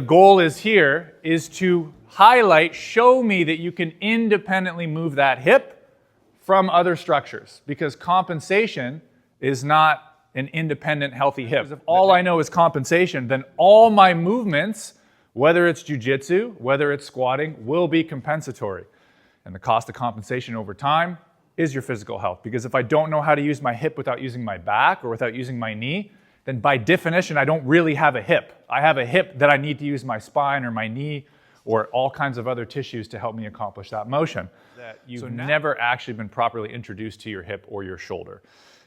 The goal is here is to highlight, show me that you can independently move that hip from other structures, because compensation is not an independent, healthy hip. If all I know is compensation, then all my movements, whether it's jiu-jitsu, whether it's squatting, will be compensatory. And the cost of compensation over time is your physical health. Because if I don't know how to use my hip without using my back or without using my knee, then by definition, I don't really have a hip. I have a hip that I need to use my spine or my knee or all kinds of other tissues to help me accomplish that motion. That you've never actually been properly introduced to your hip or your shoulder.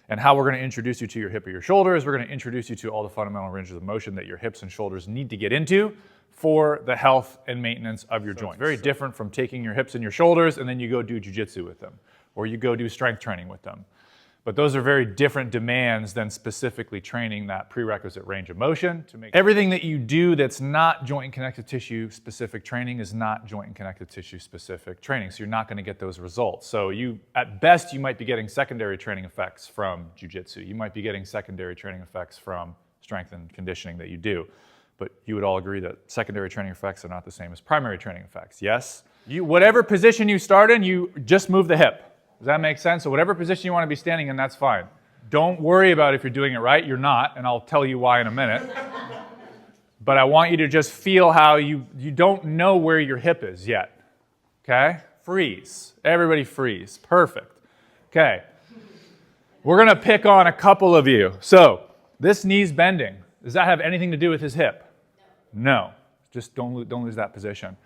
And how we're going to introduce you to your hip or your shoulder is we're going to introduce you to all the fundamental ranges of motion that your hips and shoulders need to get into for the health and maintenance of your joints. It's very different from taking your hips and your shoulders and then you go do jiu-jitsu with them, or you go do strength training with them. But those are very different demands than specifically training that prerequisite range of motion. Everything that you do that's not joint and connective tissue specific training is not joint and connective tissue specific training, so you're not going to get those results. So at best, you might be getting secondary training effects from jiu-jitsu. You might be getting secondary training effects from strength and conditioning that you do. But you would all agree that secondary training effects are not the same as primary training effects, yes? Whatever position you start in, you just move the hip. Does that make sense? So whatever position you want to be standing in, that's fine. Don't worry about if you're doing it right. You're not, and I'll tell you why in a minute. But I want you to just feel how you don't know where your hip is yet. Okay? Freeze. Everybody freeze. Perfect. Okay. We're going to pick on a couple of you. So this knee's bending. Does that have anything to do with his hip? No. Just don't lose that position.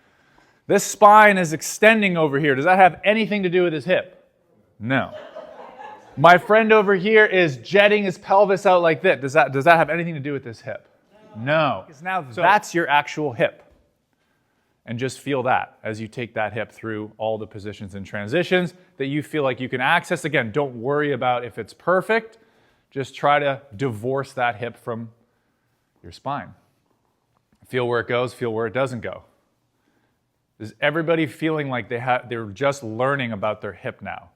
This spine is extending over here. Does that have anything to do with his hip? No. My friend over here is jetting his pelvis out like this. Does that have anything to do with his hip? No. Because now that's your actual hip. And just feel that as you take that hip through all the positions and transitions that you feel like you can access. Again, don't worry about if it's perfect. Just try to divorce that hip from your spine. Feel where it goes, feel where it doesn't go. Is everybody feeling like they're just learning about their hip now?